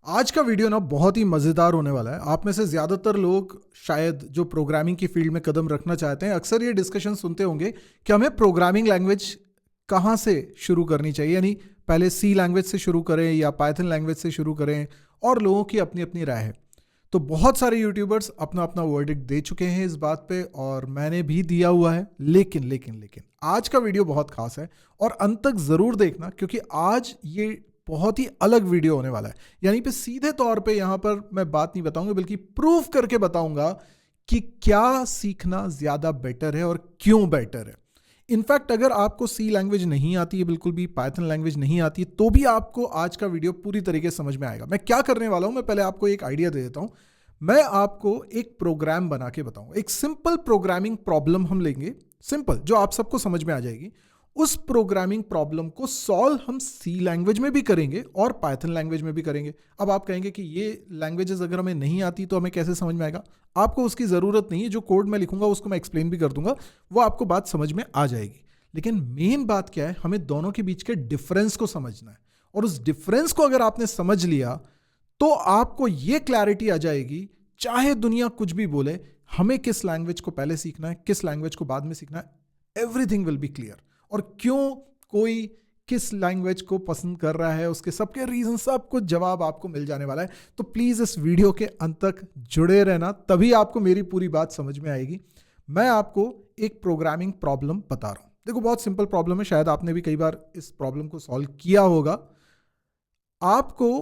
आज का वीडियो ना बहुत ही मज़ेदार होने वाला है। आप में से ज़्यादातर लोग शायद जो प्रोग्रामिंग की फील्ड में कदम रखना चाहते हैं, अक्सर ये डिस्कशन सुनते होंगे कि हमें प्रोग्रामिंग लैंग्वेज कहाँ से शुरू करनी चाहिए, यानी पहले सी लैंग्वेज से शुरू करें या पाइथन लैंग्वेज से शुरू करें, और लोगों की अपनी अपनी राय है। तो बहुत सारे यूट्यूबर्स अपना अपना वर्डिक्ट दे चुके हैं इस बात पे, और मैंने भी दिया हुआ है। लेकिन लेकिन लेकिन आज का वीडियो बहुत खास है और अंत तक ज़रूर देखना, क्योंकि आज ये बहुत ही अलग वीडियो होने वाला है। यानी पे सीधे तौर पे यहाँ पर मैं बात नहीं बताऊंगा, बल्कि प्रूफ करके बताऊंगा कि क्या सीखना ज़्यादा बेटर है और क्यों बेटर है। इनफैक्ट अगर आपको सी लैंग्वेज नहीं आती है, बिल्कुल भी पाइथन लैंग्वेज नहीं आती, तो भी आपको आज का वीडियो पूरी तरीके से समझ में आएगा। मैं क्या करने वाला हूं, मैं पहले आपको एक आइडिया दे देता हूं। मैं आपको एक प्रोग्राम बना के बताऊंगा, एक सिंपल प्रोग्रामिंग प्रॉब्लम हम लेंगे, सिंपल, जो आप सबको समझ में आ जाएगी। उस प्रोग्रामिंग प्रॉब्लम को सॉल्व हम सी लैंग्वेज में भी करेंगे और पाइथन लैंग्वेज में भी करेंगे। अब आप कहेंगे कि ये लैंग्वेजेस अगर हमें नहीं आती तो हमें कैसे समझ में आएगा? आपको उसकी ज़रूरत नहीं है, जो कोड मैं लिखूंगा उसको मैं एक्सप्लेन भी कर दूंगा, वो आपको बात समझ में आ जाएगी। लेकिन मेन बात क्या है, हमें दोनों के बीच के डिफरेंस को समझना है। और उस डिफरेंस को अगर आपने समझ लिया तो आपको ये क्लैरिटी आ जाएगी, चाहे दुनिया कुछ भी बोले, हमें किस लैंग्वेज को पहले सीखना है, किस लैंग्वेज को बाद में सीखना है। Everything will be clear. और क्यों कोई किस लैंग्वेज को पसंद कर रहा है, उसके सबके रीजन, सब कुछ जवाब आपको मिल जाने वाला है। तो प्लीज इस वीडियो के अंत तक जुड़े रहना, तभी आपको मेरी पूरी बात समझ में आएगी। मैं आपको एक प्रोग्रामिंग प्रॉब्लम बता रहा हूं। देखो, बहुत सिंपल प्रॉब्लम है, शायद आपने भी कई बार इस प्रॉब्लम को सॉल्व किया होगा। आपको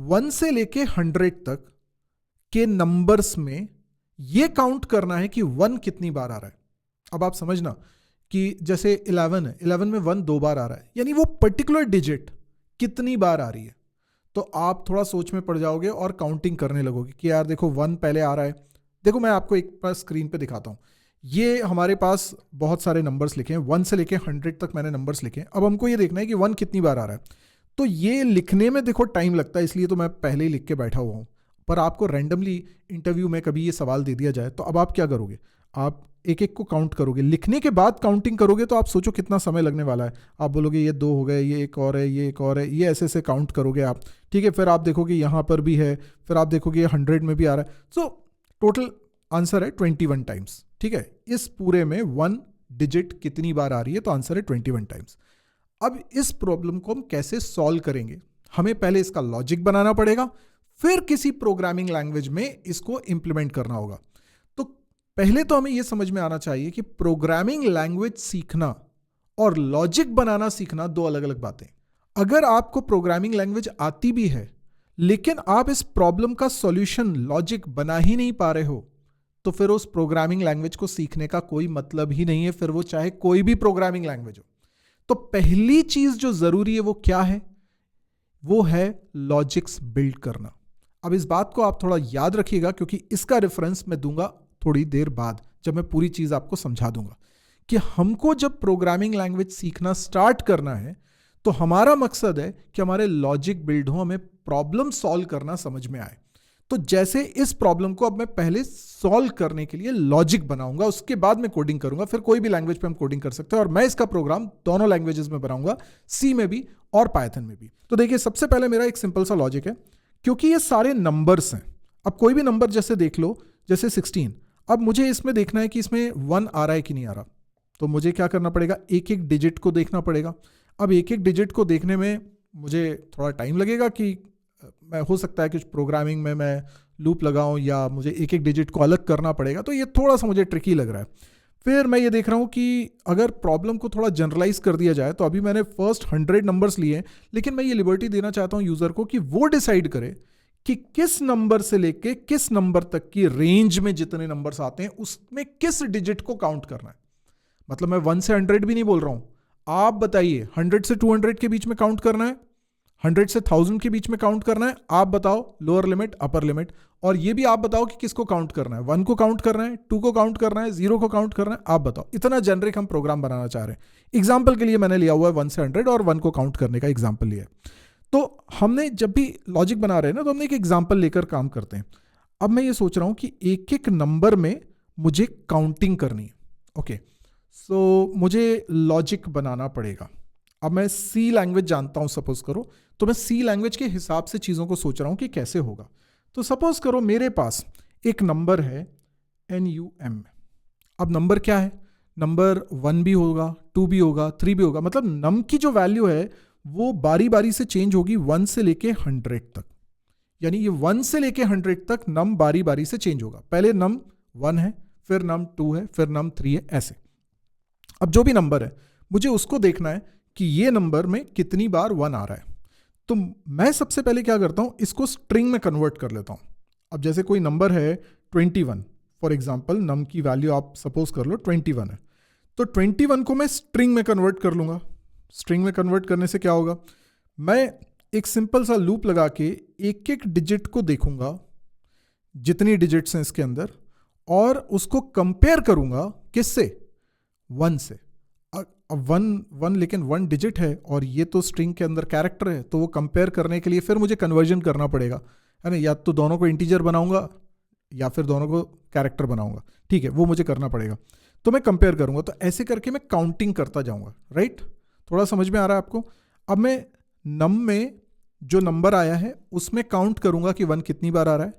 1 से लेके 100 तक के नंबर्स में यह काउंट करना है कि 1 कितनी बार आ रहा है। अब आप समझना कि जैसे 11 है, 11 में 1 2 बार आ रहा है, यानी वो पर्टिकुलर डिजिट कितनी बार आ रही है। तो आप थोड़ा सोच में पड़ जाओगे और काउंटिंग करने लगोगे कि यार देखो 1 पहले आ रहा है। देखो, मैं आपको एक बार स्क्रीन पे दिखाता हूं। ये हमारे पास बहुत सारे नंबर्स लिखे हैं, 1 से लेके 100 तक मैंने नंबर्स लिखे हैं। अब हमको ये देखना है कि 1 कितनी बार आ रहा है। तो ये लिखने में देखो टाइम लगता है, इसलिए तो मैं पहले ही लिख के बैठा हुआ हूँ। पर आपको रैंडमली इंटरव्यू में कभी ये सवाल दे दिया जाए, तो अब आप क्या करोगे? आप एक एक को काउंट करोगे, लिखने के बाद काउंटिंग करोगे। तो आप सोचो कितना समय लगने वाला है। आप बोलोगे ये 2 हो गए, ये एक और है, ये एक और है, ये ऐसे ऐसे काउंट करोगे आप। ठीक है, फिर आप देखोगे यहाँ पर भी है, फिर आप देखोगे ये 100 में भी आ रहा है। सो टोटल आंसर है 21 टाइम्स। ठीक है, इस पूरे में 1 डिजिट कितनी बार आ रही है, तो आंसर है 21 टाइम्स। अब इस प्रॉब्लम को हम कैसे सॉल्व करेंगे? हमें पहले इसका लॉजिक बनाना पड़ेगा, फिर किसी प्रोग्रामिंग लैंग्वेज में इसको इंप्लीमेंट करना होगा। तो पहले तो हमें यह समझ में आना चाहिए कि प्रोग्रामिंग लैंग्वेज सीखना और लॉजिक बनाना सीखना दो अलग अलग बातें। अगर आपको प्रोग्रामिंग लैंग्वेज आती भी है, लेकिन आप इस प्रॉब्लम का सॉल्यूशन लॉजिक बना ही नहीं पा रहे हो, तो फिर उस प्रोग्रामिंग लैंग्वेज को सीखने का कोई मतलब ही नहीं है, फिर वो चाहे कोई भी प्रोग्रामिंग लैंग्वेज हो। तो पहली चीज जो जरूरी है वो क्या है? वो है लॉजिक्स बिल्ड करना। अब इस बात को आप थोड़ा याद रखिएगा, क्योंकि इसका रेफरेंस मैं दूंगा थोड़ी देर बाद, जब मैं पूरी चीज आपको समझा दूंगा कि हमको जब प्रोग्रामिंग लैंग्वेज सीखना स्टार्ट करना है, तो हमारा मकसद है कि हमारे लॉजिक बिल्ड हो, हमें प्रॉब्लम सॉल्व करना समझ में आए। तो जैसे इस प्रॉब्लम को अब मैं पहले सॉल्व करने के लिए लॉजिक बनाऊंगा, उसके बाद मैं कोडिंग करूंगा। फिर कोई भी लैंग्वेज पे हम कोडिंग कर सकते हैं, और मैं इसका प्रोग्राम दोनों लैंग्वेजेस में बनाऊंगा, सी में भी और पाइथन में भी। तो देखिए, सबसे पहले मेरा एक सिंपल सा लॉजिक है, क्योंकि ये सारे नंबर्स हैं। अब कोई भी नंबर जैसे देख लो, जैसे 16, अब मुझे इसमें देखना है कि इसमें 1 आ रहा है कि नहीं आ रहा। तो मुझे क्या करना पड़ेगा? एक एक डिजिट को देखना पड़ेगा। अब एक एक डिजिट को देखने में मुझे थोड़ा टाइम लगेगा, कि मैं हो सकता है कि प्रोग्रामिंग में मैं लूप लगाऊं, या मुझे एक एक डिजिट को अलग करना पड़ेगा। तो ये थोड़ा सा मुझे ट्रिकी लग रहा है। फिर मैं ये देख रहा हूं कि अगर प्रॉब्लम को थोड़ा जनरलाइज कर दिया जाए, तो अभी मैंने फर्स्ट 100 नंबर्स लिए हैं, लेकिन मैं ये लिबर्टी देना चाहता हूं यूजर को कि वो डिसाइड करे कि किस नंबर से लेके किस नंबर तक की रेंज में जितने नंबर्स आते हैं, उसमें किस डिजिट को काउंट करना है। मतलब मैं 1 से 100 भी नहीं बोल रहा हूं। आप बताइए, 100 से 200 के बीच में काउंट करना है, 100 से 1000 के बीच में काउंट करना है। आप बताओ लोअर लिमिट, अपर लिमिट, और ये भी आप बताओ कि किसको काउंट करना है। 1 को काउंट करना है, 2 को काउंट करना है, 0 को काउंट करना है। आप बताओ। इतना जेनरिक हम प्रोग्राम बनाना चाह रहे हैं। एग्जाम्पल के लिए मैंने लिया हुआ है 1 से 100 और 1 को काउंट करने का एग्जाम्पल लिया है। तो हमने जब भी लॉजिक बना रहे हैं ना, तो हमने एक एग्जाम्पल लेकर काम करते हैं। अब मैं ये सोच रहा हूं कि एक एक नंबर में मुझे काउंटिंग करनी है। ओके, सो मुझे लॉजिक बनाना पड़ेगा। अब मैं सी लैंग्वेज जानता हूँ सपोज करो, तो मैं सी लैंग्वेज के हिसाब से चीज़ों को सोच रहा हूँ कि कैसे होगा। तो सपोज करो मेरे पास एक नंबर है NUM। अब नंबर क्या है, नंबर 1 भी होगा, 2 भी होगा, 3 भी होगा, मतलब नम की जो वैल्यू है वो बारी बारी से चेंज होगी 1 से लेके 100 तक। यानी ये 1 से लेके 100 तक नम बारी बारी से चेंज होगा। पहले नम 1 है, फिर नम 2 है, फिर नम 3 है, ऐसे। अब जो भी नंबर है मुझे उसको देखना है कि ये नंबर में कितनी बार 1 आ रहा है। तो मैं सबसे पहले क्या करता हूं, इसको स्ट्रिंग में कन्वर्ट कर लेता हूं। अब जैसे कोई नंबर है 21, फॉर एग्जाम्पल नम की वैल्यू आप सपोज कर लो 21 है, तो 21 को मैं स्ट्रिंग में कन्वर्ट कर लूंगा। स्ट्रिंग में कन्वर्ट करने से क्या होगा, मैं एक सिंपल सा लूप लगा के एक एक डिजिट को देखूंगा, जितनी डिजिट्स हैं इसके अंदर, और उसको कंपेयर करूंगा किससे, 1 से। अब 1 लेकिन 1 डिजिट है और ये तो स्ट्रिंग के अंदर कैरेक्टर है, तो वो कंपेयर करने के लिए फिर मुझे कन्वर्जन करना पड़ेगा, है ना। या तो दोनों को इंटीजर बनाऊंगा या फिर दोनों को कैरेक्टर बनाऊंगा, ठीक है, वो मुझे करना पड़ेगा। तो मैं कंपेयर करूंगा, तो ऐसे करके मैं काउंटिंग करता जाऊंगा, राइट। थोड़ा समझ में आ रहा है आपको। अब मैं नम में जो नंबर आया है उसमें काउंट करूंगा कि 1 कितनी बार आ रहा है,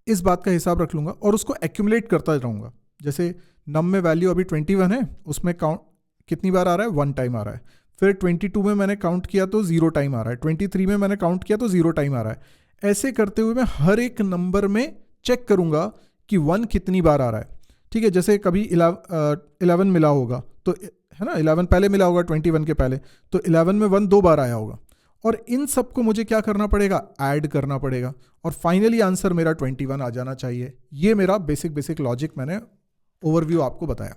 इस बात का हिसाब रख लूंगा और उसको एक्यूमुलेट करता रहूंगा। जैसे नम में वैल्यू अभी 21 है, उसमें काउंट कितनी बार आ रहा है, 1 टाइम आ रहा है। फिर 22 में मैंने काउंट किया तो 0 टाइम आ रहा है, 23 में मैंने काउंट किया तो 0 टाइम आ रहा है। ऐसे करते हुए मैं हर एक नंबर में चेक करूंगा कि 1 कितनी बार आ रहा है, ठीक है। जैसे कभी 11 मिला होगा तो, है ना, 11 पहले मिला होगा 21 के पहले, तो 11 में 1 2 बार आया होगा। और इन सबको मुझे क्या करना पड़ेगा, ऐड करना पड़ेगा, और फाइनली आंसर मेरा 21 आ जाना चाहिए। ये मेरा बेसिक लॉजिक मैंने ओवरव्यू आपको बताया।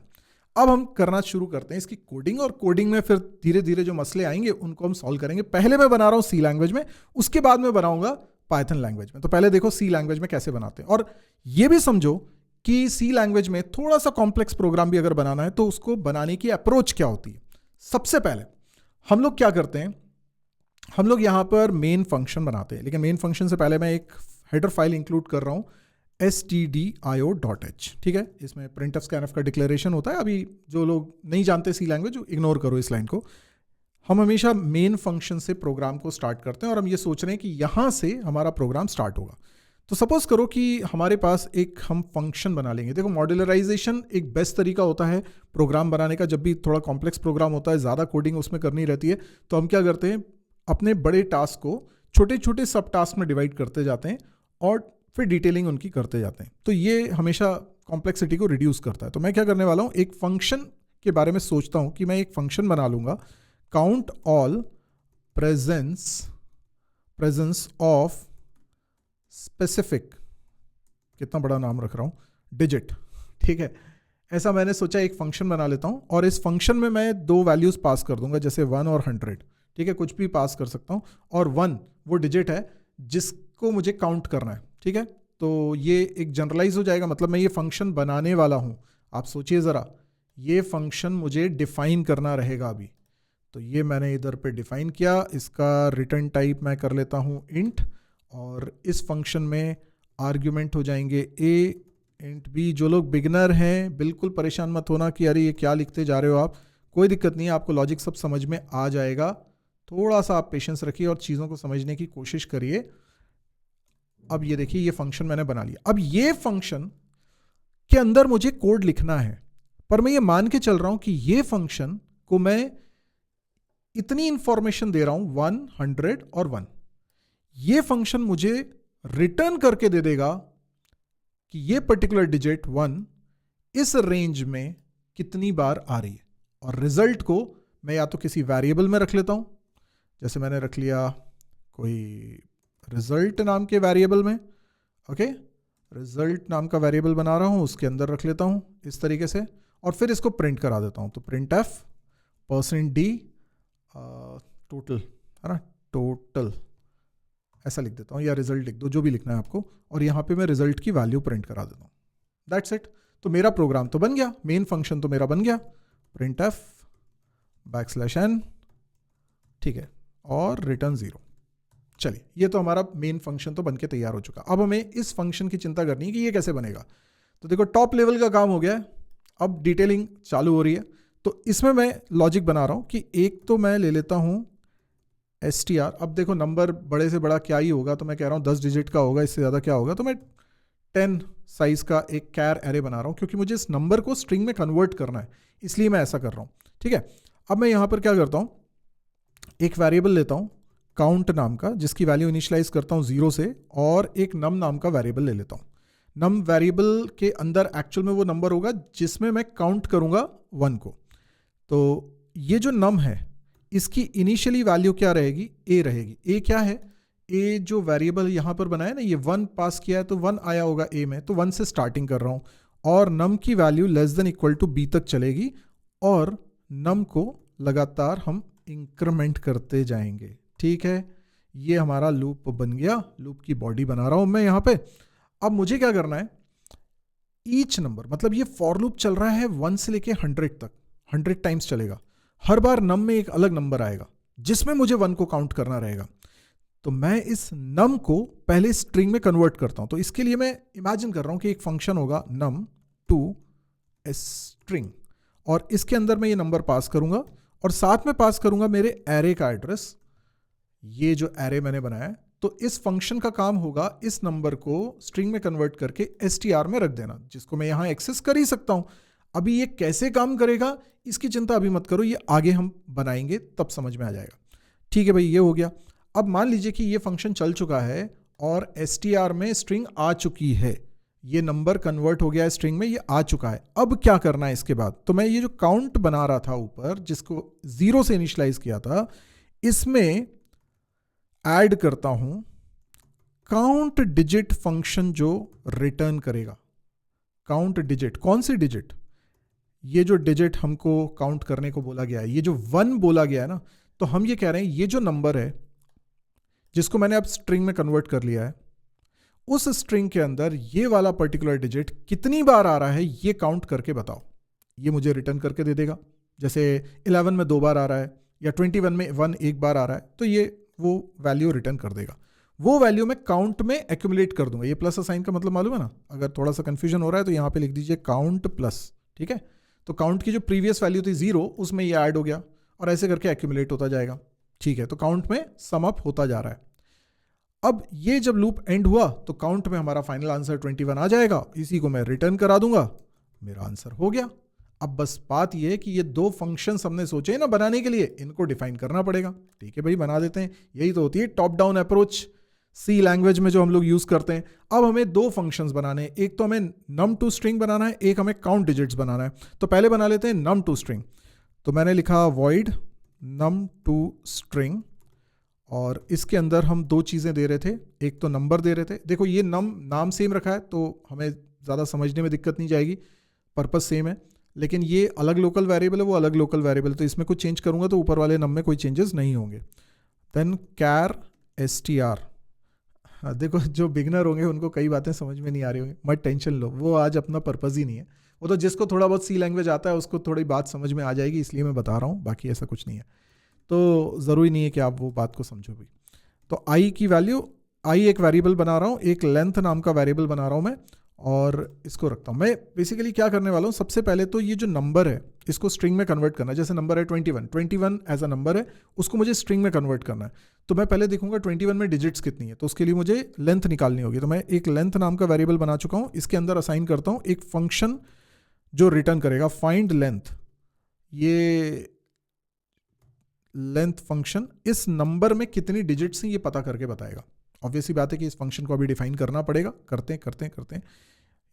अब हम करना शुरू करते हैं इसकी कोडिंग, और कोडिंग में फिर धीरे धीरे जो मसले आएंगे उनको हम सॉल्व करेंगे। पहले मैं बना रहा हूं सी लैंग्वेज में, उसके बाद मैं बनाऊंगा पाइथन लैंग्वेज में। तो पहले देखो सी लैंग्वेज में कैसे बनाते हैं, और ये भी समझो कि सी लैंग्वेज में थोड़ा सा कॉम्प्लेक्स प्रोग्राम भी अगर बनाना है तो उसको बनाने की अप्रोच क्या होती है। सबसे पहले हम लोग क्या करते हैं, हम लोग यहां पर मेन फंक्शन बनाते हैं, लेकिन मेन फंक्शन से पहले मैं एक हेडर फाइल इंक्लूड कर रहा हूं stdio.h, ठीक है। इसमें printf scanf का डिक्लेरेशन होता है। अभी जो लोग नहीं जानते सी लैंग्वेज, इग्नोर करो इस लाइन को। हम हमेशा मेन फंक्शन से प्रोग्राम को स्टार्ट करते हैं और हम ये सोच रहे हैं कि यहां से हमारा प्रोग्राम स्टार्ट होगा। तो सपोज करो कि हमारे पास एक हम फंक्शन बना लेंगे। देखो, मॉड्यूलराइजेशन एक बेस्ट तरीका होता है प्रोग्राम बनाने का। जब भी थोड़ा कॉम्प्लेक्स प्रोग्राम होता है, ज़्यादा कोडिंग उसमें करनी रहती है, तो हम क्या करते हैं, अपने बड़े टास्क को छोटे छोटे सब टास्क में डिवाइड करते जाते हैं और फिर डिटेलिंग उनकी करते जाते हैं। तो ये हमेशा कॉम्प्लेक्सिटी को रिड्यूस करता है। तो मैं क्या करने वाला हूँ, एक फंक्शन के बारे में सोचता हूँ कि मैं एक फंक्शन बना लूँगा, count all presence of specific, कितना बड़ा नाम रख रहा हूँ, डिजिट, ठीक है। ऐसा मैंने सोचा एक फंक्शन बना लेता हूँ, और इस फंक्शन में मैं 2 वैल्यूज़ पास कर दूंगा, जैसे 1 और 100, ठीक है, कुछ भी पास कर सकता हूँ। और 1 वो डिजिट है जिसको मुझे काउंट करना है, ठीक है। तो ये एक जनरलाइज हो जाएगा, मतलब मैं ये फंक्शन बनाने वाला हूँ। आप सोचिए ज़रा, ये फंक्शन मुझे डिफाइन करना रहेगा अभी। तो ये मैंने इधर पे डिफाइन किया, इसका रिटर्न टाइप मैं कर लेता हूँ इंट, और इस फंक्शन में आर्ग्यूमेंट हो जाएंगे a इंट b। जो लोग बिगनर हैं बिल्कुल परेशान मत होना कि अरे ये क्या लिखते जा रहे हो आप, कोई दिक्कत नहीं है, आपको लॉजिक सब समझ में आ जाएगा। थोड़ा सा आप पेशेंस रखिए और चीज़ों को समझने की कोशिश करिए। अब ये देखिए, ये फंक्शन मैंने बना लिया। अब ये फंक्शन के अंदर मुझे कोड लिखना है, पर मैं ये मान के चल रहा हूं कि ये फंक्शन को मैं इतनी इंफॉर्मेशन दे रहा हूं 1, 100 और 1। ये फंक्शन मुझे रिटर्न करके दे देगा कि ये पर्टिकुलर डिजिट 1 इस रेंज में कितनी बार आ रही है। और रिजल्ट को मैं या तो किसी वेरिएबल में रख लेता हूं, जैसे मैंने रख लिया कोई रिजल्ट नाम के वेरिएबल में, ओके, रिजल्ट नाम का वेरिएबल बना रहा हूं, उसके अंदर रख लेता हूं इस तरीके से, और फिर इसको प्रिंट करा देता हूं। तो प्रिंट एफ %d टोटल, है ना, टोटल ऐसा लिख देता हूं, या रिजल्ट लिख दो, जो भी लिखना है आपको, और यहां पे मैं रिजल्ट की वैल्यू प्रिंट करा देता हूं। That's it. तो मेरा प्रोग्राम तो बन गया, मेन फंक्शन तो मेरा बन गया, प्रिंट एफ \n, ठीक है, और रिटर्न 0। चलिए, ये तो हमारा मेन फंक्शन तो बनके तैयार हो चुका। अब हमें इस फंक्शन की चिंता करनी है कि ये कैसे बनेगा। तो देखो, टॉप लेवल का काम हो गया है, अब डिटेलिंग चालू हो रही है। तो इसमें मैं लॉजिक बना रहा हूँ कि एक तो मैं ले लेता हूँ str। अब देखो नंबर बड़े से बड़ा क्या ही होगा, तो मैं कह रहा हूँ 10 डिजिट का होगा, इससे ज़्यादा क्या होगा, तो मैं 10 साइज का एक कैर एरे बना रहा हूँ क्योंकि मुझे इस नंबर को स्ट्रिंग में कन्वर्ट करना है, इसलिए मैं ऐसा कर रहा हूँ। ठीक है, अब मैं यहाँ पर क्या करता हूँ, एक वेरिएबल लेता हूँ काउंट नाम का, जिसकी वैल्यू इनिशियलाइज करता हूँ 0 से, और एक नम नाम का वेरिएबल ले लेता हूँ। नम वेरिएबल के अंदर एक्चुअल में वो नंबर होगा जिसमें मैं काउंट करूँगा 1 को। तो ये जो नम है इसकी इनिशियली वैल्यू क्या रहेगी, ए रहेगी। ए क्या है, ए जो वेरिएबल यहाँ पर बनाया ना, ये 1 पास किया है तो 1 आया होगा ए में, तो 1 से स्टार्टिंग कर रहा हूँ, और नम की value less than equal to B तक चलेगी, और नम को लगातार हम इंक्रीमेंट करते जाएंगे। ठीक है, ये हमारा लूप बन गया, लूप की बॉडी बना रहा हूँ मैं यहाँ पे। अब मुझे क्या करना है, ईच नंबर, मतलब ये फॉर लूप चल रहा है 1 से लेके 100 तक, 100 टाइम्स चलेगा। हर बार नम में एक अलग नंबर आएगा जिसमें मुझे 1 को काउंट करना रहेगा। तो मैं इस नम को पहले स्ट्रिंग में कन्वर्ट करता हूं। तो इसके लिए मैं इमेजिन कर रहा हूं कि एक फंक्शन होगा num to a string, और इसके अंदर मैं ये नंबर पास करूंगा और साथ में पास करूंगा मेरे एरे का एड्रेस, ये जो एरे मैंने बनाया है। तो इस फंक्शन का काम होगा इस नंबर को स्ट्रिंग में कन्वर्ट करके str में रख देना, जिसको मैं यहां एक्सेस कर ही सकता हूं। अभी ये कैसे काम करेगा इसकी चिंता अभी मत करो, ये आगे हम बनाएंगे तब समझ में आ जाएगा। ठीक है भाई, ये हो गया। अब मान लीजिए कि ये फंक्शन चल चुका है और str में स्ट्रिंग आ चुकी है, ये नंबर कन्वर्ट हो गया है स्ट्रिंग में, ये आ चुका है। अब क्या करना है इसके बाद, तो मैं ये जो काउंट बना रहा था ऊपर, जिसको 0 से इनिशियलाइज किया था, इसमें ऐड करता हूं काउंट डिजिट फंक्शन जो रिटर्न करेगा। काउंट डिजिट, कौन सी डिजिट, ये जो डिजिट हमको काउंट करने को बोला गया है, ये जो 1 बोला गया है ना, तो हम ये कह रहे हैं ये जो नंबर है जिसको मैंने अब स्ट्रिंग में कन्वर्ट कर लिया है, उस स्ट्रिंग के अंदर ये वाला पर्टिकुलर डिजिट कितनी बार आ रहा है ये काउंट करके बताओ। ये मुझे रिटर्न करके दे देगा। जैसे 11 में 2 बार आ रहा है या 21 में 1 एक बार आ रहा है, तो ये वो वैल्यू रिटर्न कर देगा। वो वैल्यू मैं काउंट में एक्यूमुलेट कर दूंगा। ये प्लस साइन का मतलब मालूम है ना, अगर थोड़ा सा कंफ्यूजन हो रहा है तो यहाँ पे लिख दीजिए काउंट प्लस। ठीक है, तो काउंट की जो प्रीवियस वैल्यू थी 0, उसमें ये ऐड हो गया और ऐसे करके एक्यूमुलेट होता जाएगा। ठीक है, तो काउंट में सम अप होता जा रहा है। अब ये जब लूप एंड हुआ तो काउंट में हमारा फाइनल आंसर 21 आ जाएगा, इसी को मैं रिटर्न करा दूंगा, मेरा आंसर हो गया। अब बस बात ये है कि ये 2 फंक्शंस हमने सोचे हैं ना बनाने के लिए, इनको डिफाइन करना पड़ेगा। ठीक है भाई, बना देते हैं। यही तो होती है टॉप डाउन अप्रोच सी लैंग्वेज में जो हम लोग यूज करते हैं। अब हमें 2 फंक्शंस बनाने हैं, एक तो हमें num to string बनाना है, एक हमें काउंट डिजिट्स बनाना है। तो पहले बना लेते हैं num to string। तो मैंने लिखा void num to string, और इसके अंदर हम 2 चीज़ें दे रहे थे, एक तो नंबर दे रहे थे। देखो ये नाम सेम रखा है तो हमें ज़्यादा समझने में दिक्कत नहीं जाएगी, पर्पस सेम है। लेकिन ये अलग लोकल वेरिएबल है, वो अलग लोकल वेरिएबल, तो इसमें कुछ चेंज करूंगा तो ऊपर वाले नम में कोई चेंजेस नहीं होंगे। देन कैर str। हाँ, देखो जो बिगनर होंगे उनको कई बातें समझ में नहीं आ रही होंगी, मत टेंशन लो, वो आज अपना पर्पस ही नहीं है। वो तो जिसको थोड़ा बहुत सी लैंग्वेज आता है उसको थोड़ी बात समझ में आ जाएगी, इसलिए मैं बता रहा हूँ, बाकी ऐसा कुछ नहीं है। तो ज़रूरी नहीं है कि आप वो बात को समझो भी। तो आई की वैल्यू, आई एक वेरिएबल बना रहा हूँ, एक लेंथ नाम का वेरिएबल बना रहा हूँ मैं, और इसको रखता हूँ। मैं बेसिकली क्या करने वाला हूँ, सबसे पहले तो ये जो नंबर है इसको स्ट्रिंग में कन्वर्ट करना है। जैसे नंबर है 21 एज अ नंबर है, उसको मुझे स्ट्रिंग में कन्वर्ट करना है। तो मैं पहले देखूंगा 21 में डिजिट्स कितनी है, तो उसके लिए मुझे लेंथ निकालनी होगी। तो मैं एक लेंथ नाम का वेरिएबल बना चुका हूँ, इसके अंदर असाइन करता हूँ एक फंक्शन जो रिटर्न करेगा फाइंड लेंथ। ये लेंथ फंक्शन इस नंबर में कितनी डिजिट्स हैं ये पता करके बताएगा। ऑब्वियसली बात है कि इस फंक्शन को अभी डिफाइन करना पड़ेगा, करते हैं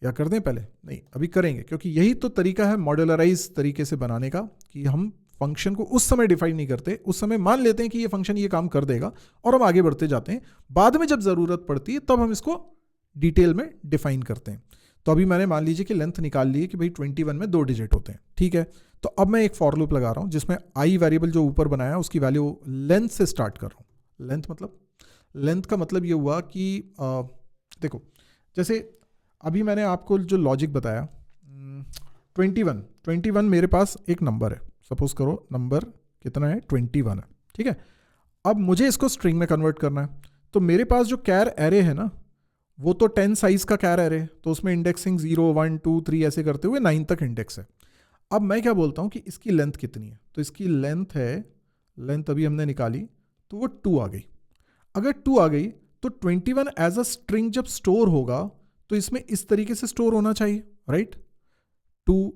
या कर दें पहले, नहीं अभी करेंगे, क्योंकि यही तो तरीका है मॉड्यूलराइज तरीके से बनाने का, कि हम फंक्शन को उस समय डिफाइन नहीं करते, उस समय मान लेते हैं कि ये फंक्शन ये काम कर देगा और हम आगे बढ़ते जाते हैं। बाद में जब ज़रूरत पड़ती है तब हम इसको डिटेल में डिफाइन करते हैं। तो अभी मैंने मान लीजिए कि लेंथ निकाल ली है कि भाई 21 में 2 डिजिट होते हैं। ठीक है, तो अब मैं एक फॉर लूप लगा रहा हूँ जिसमें आई वेरिएबल जो ऊपर बनाया है उसकी वैल्यू लेंथ से स्टार्ट कर रहा हूँ। लेंथ का मतलब ये हुआ कि देखो, जैसे अभी मैंने आपको जो लॉजिक बताया, 21 मेरे पास एक नंबर है, सपोज करो नंबर कितना है, 21 है। ठीक है, अब मुझे इसको स्ट्रिंग में कन्वर्ट करना है। तो मेरे पास जो कैर एरे है ना, वो तो 10 साइज का कैर एरे है, तो उसमें इंडेक्सिंग 0 1 2 3 ऐसे करते हुए 9 तक इंडेक्स है। अब मैं क्या बोलता हूँ कि इसकी लेंथ कितनी है, तो इसकी लेंथ अभी हमने निकाली तो वो 2 आ गई। अगर 2 आ गई तो 21 एज अ स्ट्रिंग जब स्टोर होगा तो इसमें इस तरीके से स्टोर होना चाहिए, राइट। 2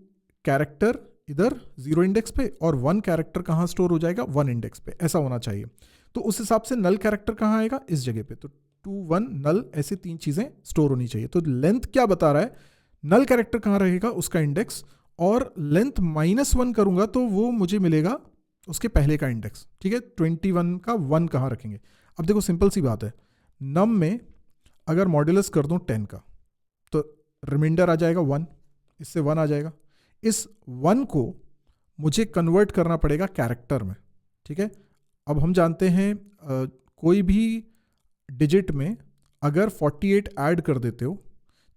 कैरेक्टर इधर 0 इंडेक्स पे और 1 कैरेक्टर कहाँ स्टोर हो जाएगा, 1 इंडेक्स पे, ऐसा होना चाहिए। तो उस हिसाब से नल कैरेक्टर कहाँ आएगा, इस जगह पे। तो 2 1 नल, ऐसे 3 चीजें स्टोर होनी चाहिए। तो लेंथ क्या बता रहा है, नल कैरेक्टर कहाँ रहेगा उसका इंडेक्स, और लेंथ -1 करूंगा तो वो मुझे मिलेगा उसके पहले का इंडेक्स, ठीक है। 21 का 1 कहाँ रखेंगे। अब देखो सिंपल सी बात है, नम में अगर मॉड्यूलस कर दूं 10 का तो रिमाइंडर आ जाएगा 1, इससे 1 आ जाएगा। इस 1 को मुझे कन्वर्ट करना पड़ेगा कैरेक्टर में, ठीक है। अब हम जानते हैं कोई भी डिजिट में अगर 48 ऐड कर देते हो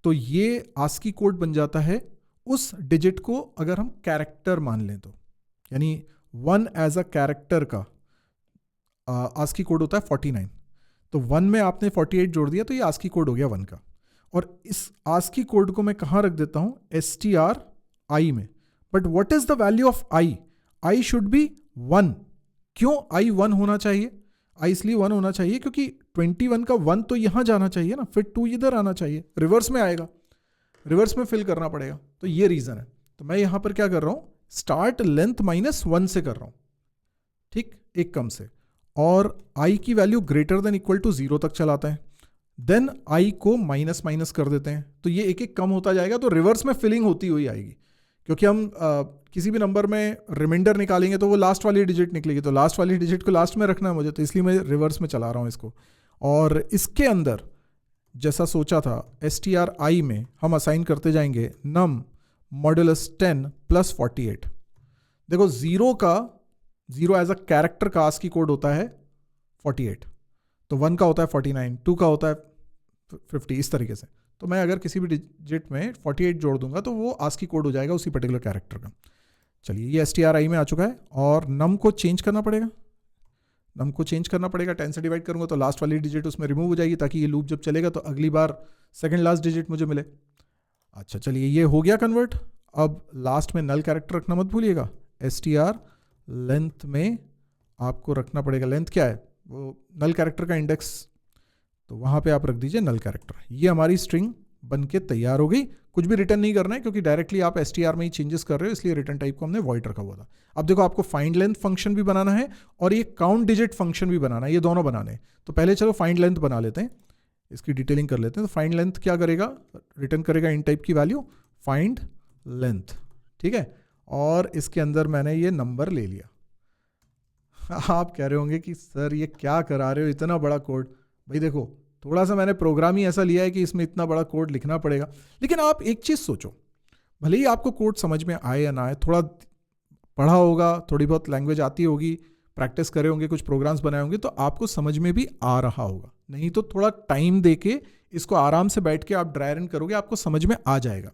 तो ये आस्की कोड बन जाता है उस डिजिट को अगर हम कैरेक्टर मान लें तो, यानी 1 एज अ कैरेक्टर का आस्की कोड होता है 49। तो 1 में आपने 48 जोड़ दिया तो ये आस्की कोड हो गया 1 का। और इस आस्की कोड को मैं कहाँ रख देता हूँ, stri में। But what is the value of i, i should be 1। क्यों i 1 होना चाहिए, i इसलिए 1 होना चाहिए क्योंकि 21 का 1 तो यहां जाना चाहिए ना, फिर 2 इधर आना चाहिए, रिवर्स में आएगा, रिवर्स में फिल करना पड़ेगा। तो ये रीजन है। तो मैं यहां पर क्या कर रहा हूं, स्टार्ट लेंथ -1 से कर रहा हूं, ठीक, एक कम से, और i की value greater than equal to 0 तक चलाते हैं, देन i को माइनस कर देते हैं। तो ये एक एक कम होता जाएगा, तो रिवर्स में फिलिंग होती हुई आएगी। क्योंकि हम किसी भी नंबर में रिमाइंडर निकालेंगे तो वो लास्ट वाली डिजिट निकलेगी, तो लास्ट वाली डिजिट को लास्ट में रखना है मुझे, तो इसलिए मैं रिवर्स में चला रहा हूँ इसको। और इसके अंदर जैसा सोचा था stri में हम असाइन करते जाएंगे num मॉड्यूलस 10 + 48। देखो 0 एज अ कैरेक्टर का आस्की कोड होता है 48, तो 1 का होता है 49, 2 का होता है 50, इस तरीके से। तो मैं अगर किसी भी डिजिट में 48 जोड़ दूंगा तो वो आस्की कोड हो जाएगा उसी पर्टिकुलर कैरेक्टर का। चलिए ये stri में आ चुका है, और नम को चेंज करना पड़ेगा, 10 से डिवाइड करूंगा तो लास्ट वाली डिजिट उसमें रिमूव हो जाएगी, ताकि ये लूप जब चलेगा तो अगली बार सेकंड लास्ट डिजिट मुझे मिले। अच्छा चलिए ये हो गया कन्वर्ट। अब लास्ट में नल कैरेक्टर रखना मत भूलिएगा, str लेंथ में आपको रखना पड़ेगा, लेंथ क्या है वो नल कैरेक्टर का इंडेक्स, तो वहां पे आप रख दीजिए नल कैरेक्टर। ये हमारी स्ट्रिंग बन के तैयार हो गई। कुछ भी रिटर्न नहीं करना है क्योंकि डायरेक्टली आप str में ही चेंजेस कर रहे हो, इसलिए रिटर्न टाइप को हमने वॉइड रखा हुआ था। अब देखो आपको फाइंड लेंथ फंक्शन भी बनाना है और ये काउंट डिजिट फंक्शन भी बनाना है, ये दोनों बनाने हैं। तो पहले चलो फाइंड लेंथ बना लेते हैं, इसकी डिटेलिंग कर लेते हैं। तो फाइंड लेंथ क्या करेगा, रिटर्न करेगा इन टाइप की वैल्यू फाइंड लेंथ, ठीक है। और इसके अंदर मैंने ये नंबर ले लिया। आप कह रहे होंगे कि सर ये क्या करा रहे हो, इतना बड़ा कोड। भाई देखो थोड़ा सा मैंने प्रोग्राम ही ऐसा लिया है कि इसमें इतना बड़ा कोड लिखना पड़ेगा। लेकिन आप एक चीज़ सोचो, भले ही आपको कोड समझ में आए या ना आए, थोड़ा पढ़ा होगा, थोड़ी बहुत लैंग्वेज आती होगी, प्रैक्टिस करे होंगे, कुछ प्रोग्राम्स बनाए होंगे, तो आपको समझ में भी आ रहा होगा। नहीं तो थोड़ा टाइम देके इसको आराम से बैठ के आप ड्राई रन करोगे, आपको समझ में आ जाएगा।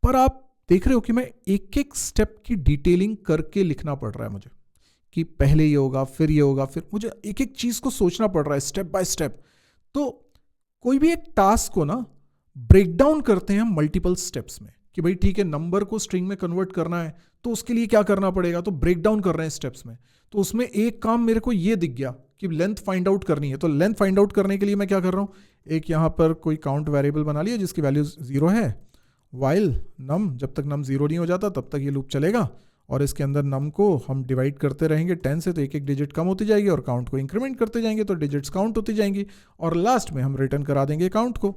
पर आप देख रहे हो कि मैं एक एक स्टेप की डिटेलिंग करके लिखना पड़ रहा है मुझे, कि पहले ये होगा, फिर ये होगा, फिर मुझे एक एक चीज़ को सोचना पड़ रहा है स्टेप बाय स्टेप। तो कोई भी एक टास्क को ना ब्रेक डाउन करते हैं हम मल्टीपल स्टेप्स में, कि भाई ठीक है नंबर को स्ट्रिंग में कन्वर्ट करना है तो उसके लिए क्या करना पड़ेगा, तो ब्रेक डाउन कर रहे हैं स्टेप्स में। तो उसमें एक काम मेरे को ये दिख गया कि लेंथ फाइंड आउट करनी है। तो लेंथ फाइंड आउट करने के लिए मैं क्या कर रहा हूँ, एक यहाँ पर कोई काउंट वेरिएबल बना लिया जिसकी वैल्यू 0 है, वाइल नम, जब तक नम 0 नहीं हो जाता तब तक ये लूप चलेगा। और इसके अंदर नम को हम डिवाइड करते रहेंगे 10 से, तो एक एक डिजिट कम होती जाएगी, और काउंट को इंक्रीमेंट करते जाएंगे तो डिजिट्स काउंट होती जाएंगी, और लास्ट में हम रिटर्न करा देंगे काउंट को,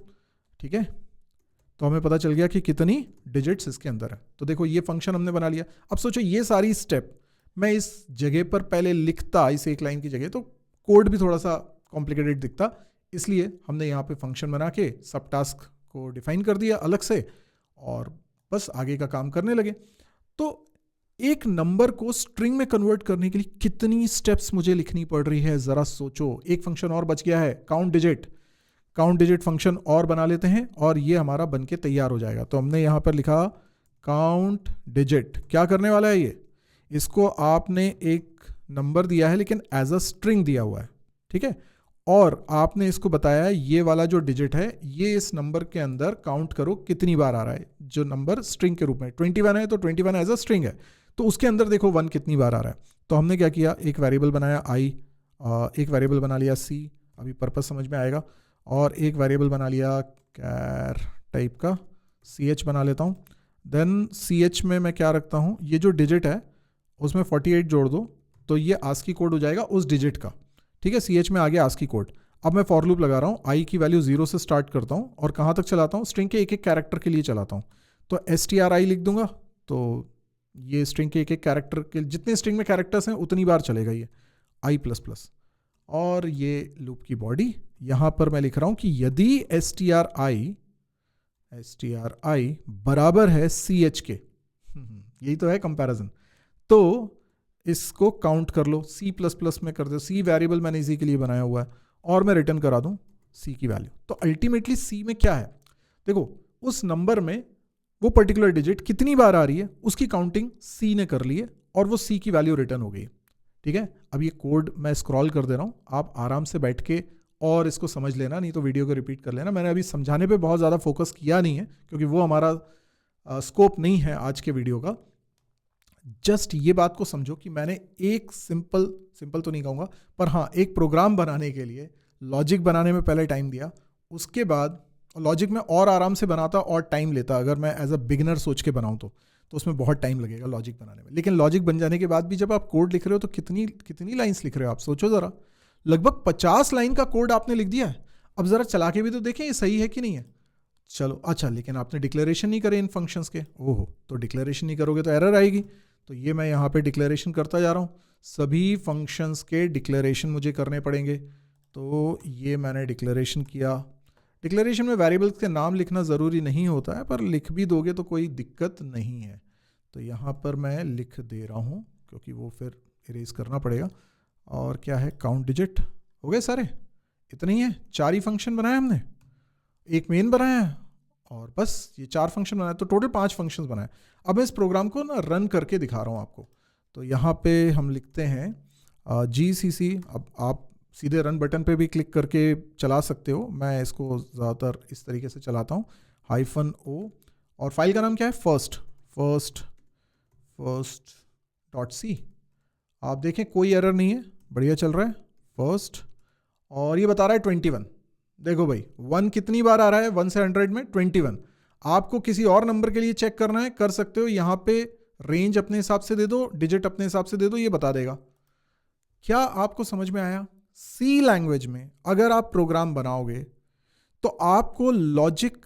ठीक है। तो हमें पता चल गया कि कितनी डिजिट्स इसके अंदर है। तो देखो ये फंक्शन हमने बना लिया। अब सोचो ये सारी स्टेप मैं इस जगह पर पहले लिखता, इस एक लाइन की जगह, तो कोड भी थोड़ा सा कॉम्प्लिकेटेड दिखता, इसलिए हमने यहाँ पे फंक्शन बना के सब टास्क को डिफाइन कर दिया अलग से, और बस आगे का काम करने लगे। तो एक नंबर को स्ट्रिंग में कन्वर्ट करने के लिए कितनी स्टेप्स मुझे लिखनी पड़ रही है, जरा सोचो। एक फंक्शन और बच गया है, काउंट डिजिट फंक्शन और बना लेते हैं, और ये हमारा बन के तैयार हो जाएगा। तो हमने यहां पर लिखा काउंट डिजिट। क्या करने वाला है ये, इसको आपने एक नंबर दिया है लेकिन एज अ स्ट्रिंग दिया हुआ है, ठीक है। और आपने इसको बताया है ये वाला जो डिजिट है ये इस नंबर के अंदर काउंट करो कितनी बार आ रहा है, जो नंबर स्ट्रिंग के रूप में 21 है तो 21 एज अ स्ट्रिंग है, तो उसके अंदर देखो 1 कितनी बार आ रहा है। तो हमने क्या किया, एक वेरिएबल बनाया i, एक वेरिएबल बना लिया c, अभी पर्पस समझ में आएगा, और एक वेरिएबल बना लिया कैर टाइप का ch बना लेता हूँ। देन ch में मैं क्या रखता हूँ, ये जो डिजिट है उसमें 48 जोड़ दो तो ये आस्की कोड हो जाएगा उस डिजिट का, ठीक है। ch में आ गया आस्की कोड। अब मैं फॉर लूप लगा रहा हूँ, i की वैल्यू 0 से स्टार्ट करता हूँ और कहाँ तक चलाता हूँ, स्ट्रिंग के एक एक कैरेक्टर के लिए चलाता हूँ। तो stri लिख दूंगा, तो ये स्ट्रिंग के एक एक कैरेक्टर के, जितने स्ट्रिंग में कैरेक्टर्स हैं उतनी बार चलेगा ये i++। और ये लूप की बॉडी, यहाँ पर मैं लिख रहा हूँ कि यदि stri बराबर है ch के, यही तो है कंपैरिजन, तो इसको काउंट कर लो, C++ में कर दो, C वेरिएबल मैंने इसी के लिए बनाया हुआ है, और मैं रिटर्न करा दूं C की वैल्यू। तो अल्टीमेटली C में क्या है, देखो उस नंबर में वो पर्टिकुलर डिजिट कितनी बार आ रही है उसकी काउंटिंग C ने कर ली है और वो C की वैल्यू रिटर्न हो गई, ठीक है। अब ये कोड मैं स्क्रॉल कर दे रहा हूँ, आप आराम से बैठ के और इसको समझ लेना, नहीं तो वीडियो को रिपीट कर लेना। मैंने अभी समझाने पे बहुत ज़्यादा फोकस किया नहीं है क्योंकि वो हमारा स्कोप नहीं है आज के वीडियो का। जस्ट ये बात को समझो कि मैंने एक सिंपल तो नहीं कहूँगा, पर हाँ एक प्रोग्राम बनाने के लिए लॉजिक बनाने में पहले टाइम दिया, उसके बाद लॉजिक में और आराम से बनाता और टाइम लेता, अगर मैं एज अ बिगिनर सोच के बनाऊँ तो उसमें बहुत टाइम लगेगा लॉजिक बनाने में। लेकिन लॉजिक बन जाने के बाद भी जब आप कोड लिख रहे हो तो कितनी लाइन्स लिख रहे हो आप, सोचो ज़रा, लगभग 50 लाइन का कोड आपने लिख दिया है। अब ज़रा चला के भी तो देखें ये सही है कि नहीं है। चलो अच्छा, लेकिन आपने डिक्लेरेशन नहीं करे इन फंक्शंस के, ओहो, तो डिक्लेरेशन नहीं करोगे तो एरर आएगी। तो ये मैं यहाँ पे डिक्लेरेशन करता जा रहा हूँ, सभी फंक्शंस के डिक्लेरेशन मुझे करने पड़ेंगे। तो ये मैंने डिक्लेरेशन किया। डिक्लेरेशन में वेरिएबल्स के नाम लिखना ज़रूरी नहीं होता है, पर लिख भी दोगे तो कोई दिक्कत नहीं है। तो यहाँ पर मैं लिख दे रहा हूँ क्योंकि वो फिर इरेज करना पड़ेगा। और क्या है, काउंट डिजिट हो गए सारे, इतने ही है, 4 ही फंक्शन बनाए हमने, एक मेन बनाया है और बस ये 4 फंक्शन बनाए, तो टोटल 5 फंक्शंस बनाए। अब मैं इस प्रोग्राम को ना रन करके दिखा रहा हूँ आपको। तो यहाँ पे हम लिखते हैं GCC, अब आप सीधे रन बटन पे भी क्लिक करके चला सकते हो, मैं इसको ज़्यादातर इस तरीके से चलाता हूँ, -o, और फाइल का नाम क्या है, first.c। आप देखें कोई एरर नहीं है, बढ़िया चल रहा है फर्स्ट, और ये बता रहा है 21। देखो भाई 1 कितनी बार आ रहा है, 1 से 100 में 21। आपको किसी और नंबर के लिए चेक करना है, कर सकते हो, यहाँ पे रेंज अपने हिसाब से दे दो, डिजिट अपने हिसाब से दे दो, ये बता देगा। क्या आपको समझ में आया? सी लैंग्वेज में अगर आप प्रोग्राम बनाओगे तो आपको लॉजिक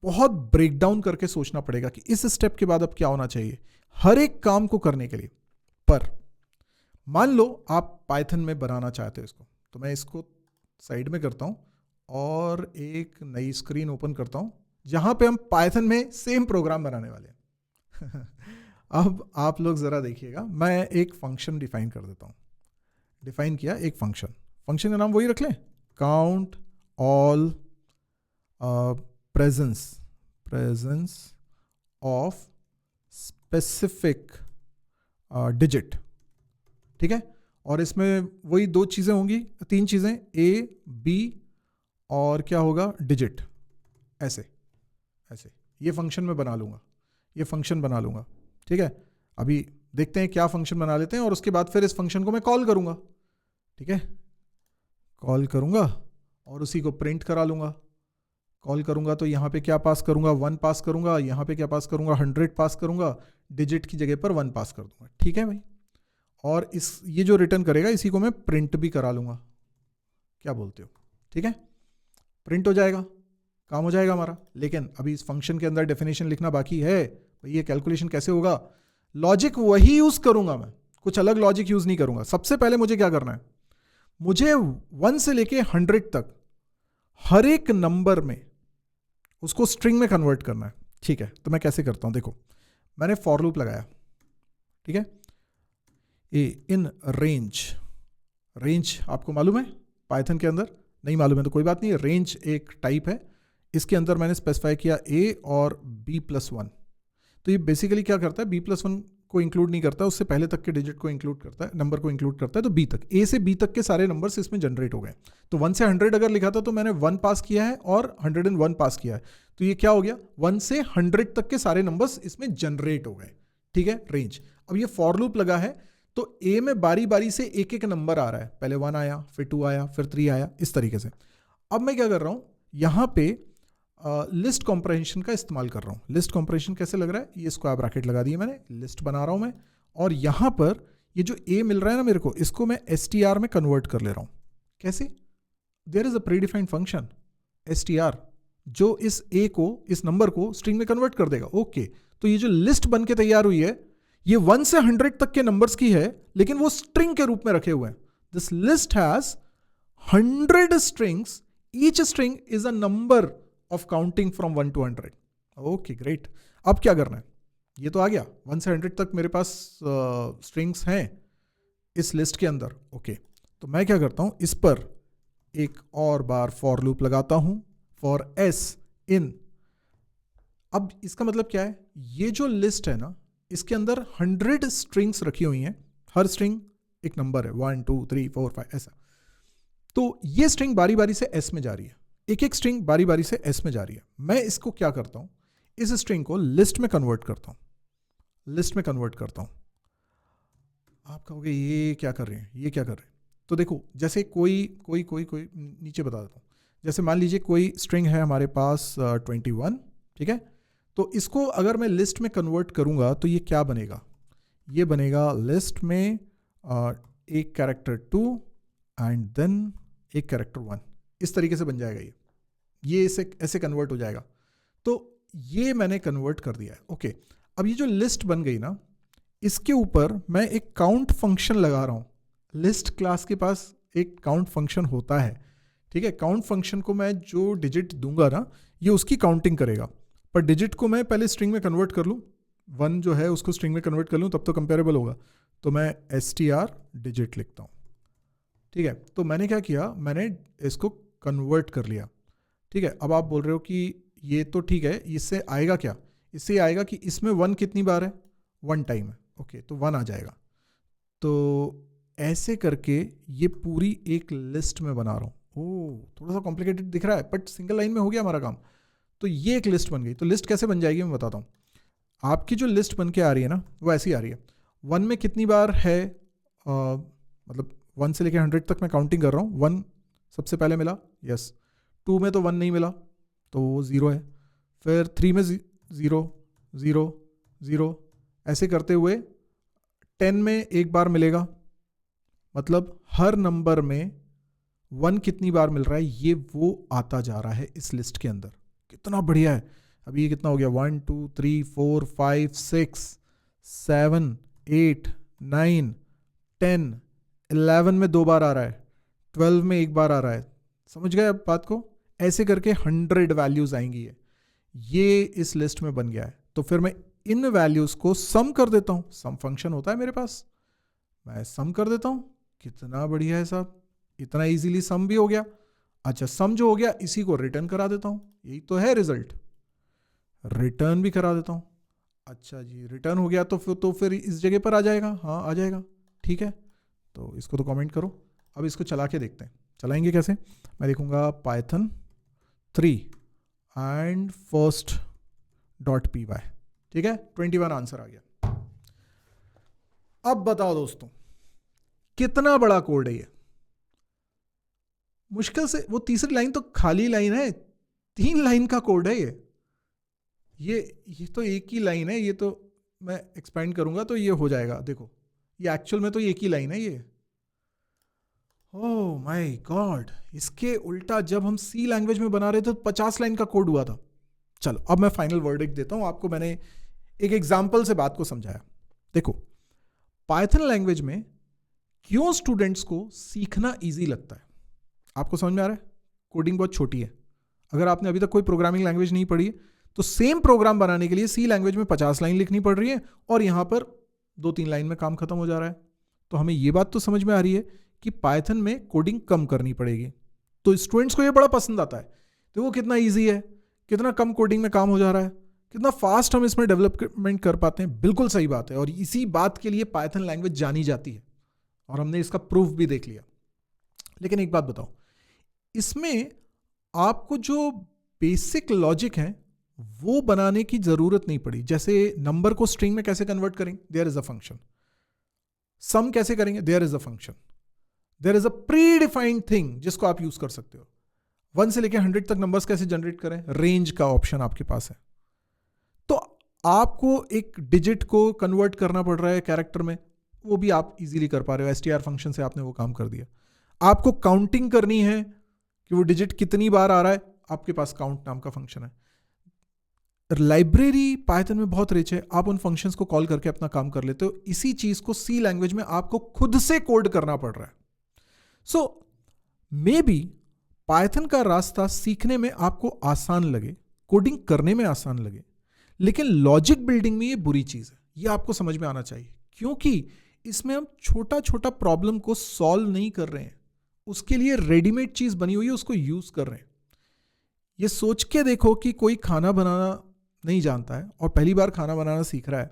बहुत ब्रेकडाउन करके सोचना पड़ेगा कि इस स्टेप के बाद अब क्या होना चाहिए हर एक काम को करने के लिए। पर मान लो आप पाइथन में बनाना चाहते हो इसको, तो मैं इसको साइड में करता हूं और एक नई स्क्रीन ओपन करता हूं जहां पे हम पाइथन में सेम प्रोग्राम बनाने वाले हैं। अब आप लोग जरा देखिएगा, मैं एक फंक्शन डिफाइन कर देता हूं। डिफाइन किया एक फंक्शन का नाम वही रख लें, count all presence of specific digit, ठीक है। और इसमें वही 2 चीज़ें होंगी, 3 चीज़ें, A, B और क्या होगा, डिजिट। ऐसे ये फंक्शन में बना लूँगा, ये फंक्शन बना लूँगा, ठीक है। अभी देखते हैं क्या फंक्शन बना लेते हैं और उसके बाद फिर इस फंक्शन को मैं कॉल करूँगा, ठीक है। कॉल करूँगा और उसी को प्रिंट करा लूँगा। कॉल करूँगा तो यहाँ पे क्या पास करूँगा, 1 पास करूँगा, यहाँ पे क्या पास करूँगा, 100 पास करूँगा, डिजिट की जगह पर 1 पास कर दूँगा, ठीक है भाई। और ये जो रिटर्न करेगा इसी को मैं प्रिंट भी करा लूँगा, क्या बोलते हो, ठीक है। प्रिंट हो जाएगा, काम हो जाएगा हमारा। लेकिन अभी इस फंक्शन के अंदर डेफिनेशन लिखना बाकी है। भाई ये कैलकुलेशन कैसे होगा, लॉजिक वही यूज़ करूँगा मैं, कुछ अलग लॉजिक यूज़ नहीं करूँगा। सबसे पहले मुझे क्या करना है, मुझे 1 से लेके 100 तक हर एक नंबर में उसको स्ट्रिंग में कन्वर्ट करना है, ठीक है। तो मैं कैसे करता हूँ, देखो मैंने फॉर लूप लगाया, ठीक है। इन रेंज आपको मालूम है पाइथन के अंदर, नहीं मालूम है तो कोई बात नहीं, रेंज एक टाइप है, इसके अंदर मैंने स्पेसिफाई किया a और b+1। तो ये बेसिकली क्या करता है, b+1 को इंक्लूड नहीं करता, उससे पहले तक के डिजिट को इंक्लूड करता है, नंबर को इंक्लूड करता है, तो बी तक, ए से बी तक के सारे नंबर्स इसमें जनरेट हो गए। तो 1 से 100 अगर लिखा था तो मैंने 1 पास किया है और 101 पास किया है, तो ये क्या हो गया, 1 से 100 तक के सारे नंबर्स इसमें जनरेट हो गए। ठीक है, रेंज। अब ये फॉर लूप लगा है, तो ए में बारी बारी से एक एक नंबर आ रहा है, पहले 1 आया, फिर 2 आया, फिर 3 आया, इस तरीके से। अब मैं क्या कर रहा हूँ, यहाँ पे लिस्ट कॉम्प्रहेंशन का इस्तेमाल कर रहा हूँ। लिस्ट कॉम्प्रहेंशन कैसे लग रहा है, ये स्क्वायर ब्रैकेट लगा दिए मैंने, लिस्ट बना रहा हूँ मैं, और यहाँ पर ये जो ए मिल रहा है ना मेरे को, इसको मैं str में कन्वर्ट कर ले रहा हूँ। कैसे, there is a predefined function str जो इस ए को, इस नंबर को स्ट्रिंग में कन्वर्ट कर देगा। ओके, तो ये जो लिस्ट बन के तैयार हुई है, ये 1 से 100 तक के नंबर्स की है, लेकिन वो स्ट्रिंग के रूप में रखे हुए हैं। This list has 100 strings, each string is a number of counting from 1 to 100। Okay great. अब क्या करना है, ये तो आ गया, 1 से 100 तक मेरे पास स्ट्रिंग्स हैं इस लिस्ट के अंदर। ओके, तो मैं क्या करता हूं, इस पर एक और बार फॉर लूप लगाता हूं, फॉर एस इन। अब इसका मतलब क्या है, ये जो लिस्ट है ना, इसके अंदर 100 स्ट्रिंग्स रखी हुई हैं, हर स्ट्रिंग एक नंबर है, 1 2 3 4 5 ऐसा। तो ये स्ट्रिंग बारी बारी से एस में जा रही है, एक एक स्ट्रिंग बारी बारी से एस में जा रही है। मैं इसको क्या करता हूं, इस स्ट्रिंग को लिस्ट में कन्वर्ट करता हूं, लिस्ट में कन्वर्ट करता हूं। आप कहोगे ये क्या कर रहे हैं, ये क्या कर रहे हैं, तो देखो, जैसे कोई नीचे बता देता हूं। जैसे मान लीजिए कोई स्ट्रिंग है हमारे पास 21, ठीक है, तो इसको अगर मैं लिस्ट में कन्वर्ट करूंगा तो ये क्या बनेगा, ये बनेगा लिस्ट में एक कैरेक्टर 2 एंड देन एक कैरेक्टर 1, इस तरीके से बन जाएगा ये इसे ऐसे कन्वर्ट हो जाएगा। तो ये मैंने कन्वर्ट कर दिया है। ओके, अब ये जो लिस्ट बन गई ना, इसके ऊपर मैं एक काउंट फंक्शन लगा रहा हूँ। लिस्ट क्लास के पास एक काउंट फंक्शन होता है, ठीक है। काउंट फंक्शन को मैं जो डिजिट दूंगा ना, ये उसकी काउंटिंग करेगा, पर डिजिट को मैं पहले स्ट्रिंग में कन्वर्ट कर लूँ, 1 जो है उसको स्ट्रिंग में कन्वर्ट कर लूँ, तब तो कंपेरेबल होगा। तो मैं str डिजिट लिखता हूँ, ठीक है। तो मैंने क्या किया, मैंने इसको कन्वर्ट कर लिया, ठीक है। अब आप बोल रहे हो कि ये तो ठीक है, इससे आएगा क्या, इससे आएगा कि इसमें 1 कितनी बार है, 1 टाइम है। ओके, तो 1 आ जाएगा। तो ऐसे करके ये पूरी एक लिस्ट में बना रहा हूँ। ओह, थोड़ा सा कॉम्प्लिकेटेड दिख रहा है, बट सिंगल लाइन में हो गया हमारा काम। तो ये एक लिस्ट बन गई। तो लिस्ट कैसे बन जाएगी मैं बताता हूँ। आपकी जो लिस्ट बन के आ रही है ना, वो ऐसी आ रही है। 1 में कितनी बार है, मतलब 1 से लेकर 100 तक मैं काउंटिंग कर रहा हूँ। 1 सबसे पहले मिला, यस। 2 में तो 1 नहीं मिला, तो वो 0 है। फिर 3 में 0 0 0, ऐसे करते हुए 10 में एक बार मिलेगा। मतलब हर नंबर में 1 कितनी बार मिल रहा है, ये वो आता जा रहा है इस लिस्ट के अंदर। कितना बढ़िया है। अभी ये कितना हो गया, 1 2 3 4 5 6 7 8 9 10 11 में 2 बार आ रहा है, 12 में एक बार आ रहा है। समझ गए अब बात को। ऐसे करके 100 वैल्यूज आएंगी। ये इस लिस्ट में बन गया है। तो फिर मैं इन वैल्यूज को सम कर देता हूं। सम फंक्शन होता है मेरे पास, मैं सम कर देता हूं। कितना बढ़िया है साहब, इतना इजीली सम भी हो गया। अच्छा, सम जो हो गया, इसी को रिटर्न करा देता हूं। यही तो है रिजल्ट, रिटर्न भी करा देता हूं। अच्छा जी, रिटर्न हो गया तो फिर इस जगह पर आ जाएगा। हाँ, आ जाएगा, ठीक है। तो इसको तो कमेंट करो। अब इसको चला के देखते हैं। चलाएंगे कैसे, मैं देखूंगा पाइथन 3 एंड first.py, ठीक है। 21 आंसर आ गया। अब बताओ दोस्तों, कितना बड़ा कोड है ये। मुश्किल से वो तीसरी लाइन तो खाली लाइन है, 3 लाइन का कोड है ये तो एक ही लाइन है। ये तो मैं एक्सपेंड करूंगा तो ये हो जाएगा। देखो, ये एक्चुअल में तो एक ही लाइन है ये। ओह माय गॉड, इसके उल्टा जब हम सी लैंग्वेज में बना रहे थे तो 50 लाइन का कोड हुआ था। चलो, अब मैं फाइनल वर्डिक्ट देता हूं आपको। मैंने एक एग्जाम्पल से बात को समझाया। देखो, पाइथन लैंग्वेज में क्यों स्टूडेंट्स को सीखना इजी लगता है, आपको समझ में आ रहा है। कोडिंग बहुत छोटी है। अगर आपने अभी तक कोई प्रोग्रामिंग लैंग्वेज नहीं पढ़ी है तो सेम प्रोग्राम बनाने के लिए सी लैंग्वेज में 50 लाइन लिखनी पड़ रही है और यहां पर 2-3 लाइन में काम खत्म हो जा रहा है। तो हमें यह बात तो समझ में आ रही है कि पाइथन में कोडिंग कम करनी पड़ेगी। तो स्टूडेंट्स को यह बड़ा पसंद आता है। देखो कितना ईजी है, कितना कम कोडिंग में काम हो जा रहा है, कितना फास्ट हम इसमें डेवलपमेंट कर पाते हैं, बिल्कुल सही बात है। और इसी बात के लिए पाइथन लैंग्वेज जानी जाती है और हमने इसका प्रूफ भी देख लिया। लेकिन एक बात बताओ, इसमें आपको जो बेसिक लॉजिक है वो बनाने की जरूरत नहीं पड़ी। जैसे नंबर को स्ट्रिंग में कैसे कन्वर्ट करेंगे, there is a function. Sum कैसे करेंगे, there is a function. There is a predefined thing जिसको आप यूज कर सकते हो। 1 से लेकर 100 तक नंबर्स कैसे जनरेट करें, रेंज का ऑप्शन आपके पास है। तो आपको एक डिजिट को कन्वर्ट करना पड़ रहा है कैरेक्टर में, वो भी आप इजीली कर पा रहे हो, str फंक्शन से आपने वो काम कर दिया। आपको काउंटिंग करनी है कि वो डिजिट कितनी बार आ रहा है, आपके पास काउंट नाम का फंक्शन है। लाइब्रेरी पाइथन में बहुत रिच है, आप उन फंक्शंस को कॉल करके अपना काम कर लेते हो। इसी चीज को सी लैंग्वेज में आपको खुद से कोड करना पड़ रहा है। सो मे बी पाइथन का रास्ता सीखने में आपको आसान लगे, कोडिंग करने में आसान लगे, लेकिन लॉजिक बिल्डिंग में ये बुरी चीज है। ये आपको समझ में आना चाहिए, क्योंकि इसमें हम छोटा छोटा प्रॉब्लम को सॉल्व नहीं कर रहे हैं, उसके लिए रेडीमेड चीज बनी हुई है उसको यूज कर रहे हैं। ये सोच के देखो कि कोई खाना बनाना नहीं जानता है और पहली बार खाना बनाना सीख रहा है,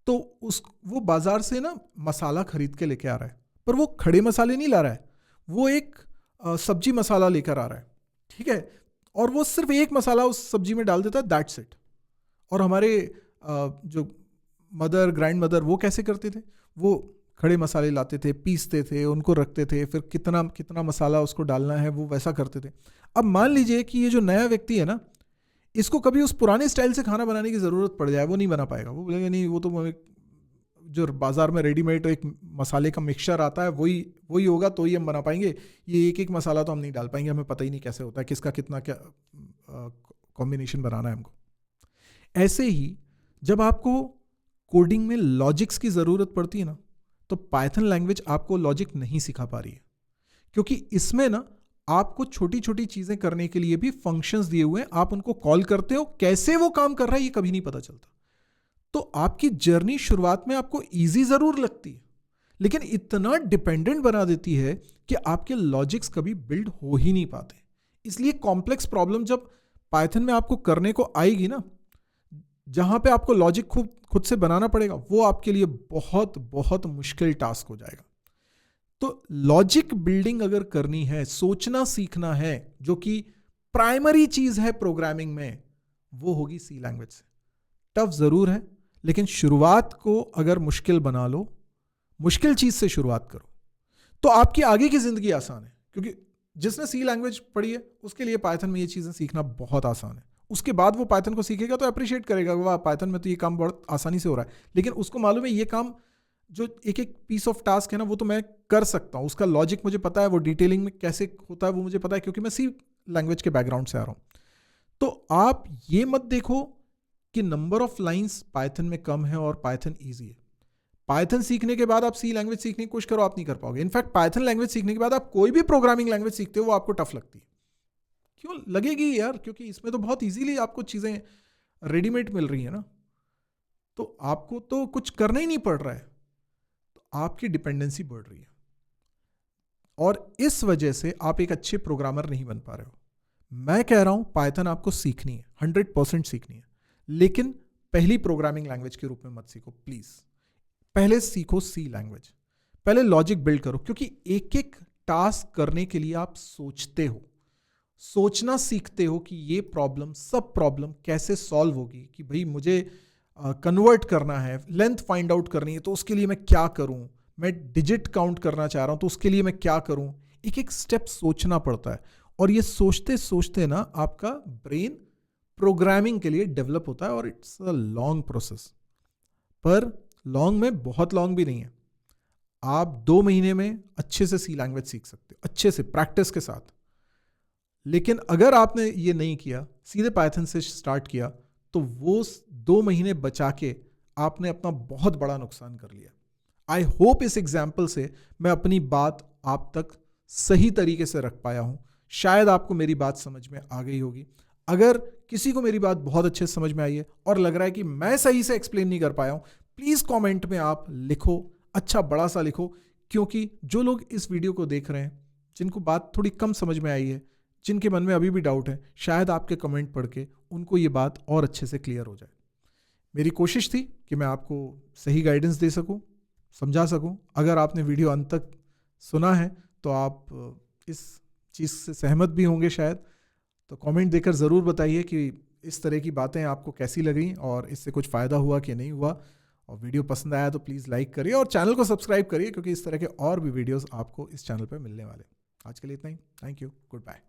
तो वो बाजार से ना मसाला खरीद के लेके आ रहा है, पर वो खड़े मसाले नहीं ला रहा है, वो एक सब्जी मसाला लेकर आ रहा है, ठीक है, और वो सिर्फ एक मसाला उस सब्जी में डाल देता है, दैट्स इट। और हमारे जो ग्रैंड मदर वो कैसे करते थे, वो खड़े मसाले लाते थे, पीसते थे, उनको रखते थे, फिर कितना कितना मसाला उसको डालना है वो वैसा करते थे। अब मान लीजिए कि ये जो नया व्यक्ति है ना, इसको कभी उस पुराने स्टाइल से खाना बनाने की ज़रूरत पड़ जाए, वो नहीं बना पाएगा। वो बोलेगा नहीं, वो तो जो बाजार में रेडीमेड एक मसाले का मिक्सचर आता है वही होगा तो ही हम बना पाएंगे, ये एक एक मसाला तो हम नहीं डाल पाएंगे, हमें पता ही नहीं कैसे होता है, किसका कितना क्या कॉम्बिनेशन बनाना है हमको। ऐसे ही जब आपको कोडिंग में लॉजिक्स की ज़रूरत पड़ती है ना, तो पाइथन लैंग्वेज आपको लॉजिक नहीं सिखा पा रही है, क्योंकि इसमें ना आपको छोटी छोटी चीज़ें करने के लिए भी फंक्शंस दिए हुए हैं, आप उनको कॉल करते हो, कैसे वो काम कर रहा है ये कभी नहीं पता चलता। तो आपकी जर्नी शुरुआत में आपको इजी ज़रूर लगती है, लेकिन इतना डिपेंडेंट बना देती है कि आपके लॉजिक्स कभी बिल्ड हो ही नहीं पाते। इसलिए कॉम्प्लेक्स प्रॉब्लम जब पाइथन में आपको करने को आएगी ना, जहां पे आपको लॉजिक खुद से बनाना पड़ेगा, वो आपके लिए बहुत बहुत मुश्किल टास्क हो जाएगा। तो लॉजिक बिल्डिंग अगर करनी है, सोचना सीखना है, जो कि प्राइमरी चीज है प्रोग्रामिंग में, वो होगी सी लैंग्वेज से। टफ जरूर है, लेकिन शुरुआत को अगर मुश्किल बना लो, मुश्किल चीज से शुरुआत करो, तो आपकी आगे की जिंदगी आसान है। क्योंकि जिसने सी लैंग्वेज पढ़ी है उसके लिए पाइथन में ये चीजें सीखना बहुत आसान है। उसके बाद वो पाइथन को सीखेगा तो अप्रिशिएट करेगा, वाह पाइथन में तो ये काम बहुत आसानी से हो रहा है। लेकिन उसको मालूम है ये काम जो एक एक पीस ऑफ टास्क है ना, वो तो मैं कर सकता हूँ, उसका लॉजिक मुझे पता है, वो डिटेलिंग में कैसे होता है वो मुझे पता है, क्योंकि मैं सी लैंग्वेज के बैकग्राउंड से आ रहा हूँ। तो आप ये मत देखो कि नंबर ऑफ लाइंस पाइथन में कम है और पाइथन ईजी है। पाइथन सीखने के बाद आप सी लैंग्वेज सीखने की कोशिश करो, आप नहीं कर पाओगे। इनफैक्ट पाइथन लैंग्वेज सीखने के बाद आप कोई भी प्रोग्रामिंग लैंग्वेज सीखते हो वो आपको टफ लगती है। क्यों लगेगी यार? क्योंकि इसमें तो बहुत इजीली आपको चीज़ें रेडीमेड मिल रही है ना, तो आपको तो कुछ करना ही नहीं पड़ रहा है, तो आपकी डिपेंडेंसी बढ़ रही है और इस वजह से आप एक अच्छे प्रोग्रामर नहीं बन पा रहे हो। मैं कह रहा हूं पाइथन आपको सीखनी है, 100% सीखनी है, लेकिन पहली प्रोग्रामिंग लैंग्वेज के रूप में मत सीखो प्लीज। पहले सीखो सी लैंग्वेज, पहले लॉजिक बिल्ड करो, क्योंकि एक एक टास्क करने के लिए आप सोचते हो, सोचना सीखते हो कि ये प्रॉब्लम सब प्रॉब्लम कैसे सॉल्व होगी, कि भाई मुझे कन्वर्ट करना है, लेंथ फाइंड आउट करनी है तो उसके लिए मैं क्या करूं, मैं डिजिट काउंट करना चाह रहा हूं तो उसके लिए मैं क्या करूं। एक एक स्टेप सोचना पड़ता है और ये सोचते सोचते ना आपका ब्रेन प्रोग्रामिंग के लिए डेवलप होता है और इट्स अ लॉन्ग प्रोसेस। पर लॉन्ग में बहुत लॉन्ग भी नहीं है, आप 2 महीने में अच्छे से सी लैंग्वेज सीख सकते हो, अच्छे से प्रैक्टिस के साथ। लेकिन अगर आपने ये नहीं किया, सीधे पाइथन से स्टार्ट किया, तो वो 2 महीने बचा के आपने अपना बहुत बड़ा नुकसान कर लिया। आई होप इस एग्जाम्पल से मैं अपनी बात आप तक सही तरीके से रख पाया हूं। शायद आपको मेरी बात समझ में आ गई होगी। अगर किसी को मेरी बात बहुत अच्छे से समझ में आई है और लग रहा है कि मैं सही से एक्सप्लेन नहीं कर पाया हूं, प्लीज कमेंट में आप लिखो, अच्छा बड़ा सा लिखो, क्योंकि जो लोग इस वीडियो को देख रहे हैं, जिनको बात थोड़ी कम समझ में आई है, जिनके मन में अभी भी डाउट है, शायद आपके कमेंट पढ़ के उनको ये बात और अच्छे से क्लियर हो जाए। मेरी कोशिश थी कि मैं आपको सही गाइडेंस दे सकूं, समझा सकूं। अगर आपने वीडियो अंत तक सुना है तो आप इस चीज़ से सहमत भी होंगे शायद, तो कमेंट देकर ज़रूर बताइए कि इस तरह की बातें आपको कैसी लगी और इससे कुछ फ़ायदा हुआ कि नहीं हुआ। और वीडियो पसंद आया तो प्लीज़ लाइक करिए और चैनल को सब्सक्राइब करिए, क्योंकि इस तरह के और भी वीडियोस आपको इस चैनल पर मिलने वाले। आज के लिए इतना ही। Thank you, good bye.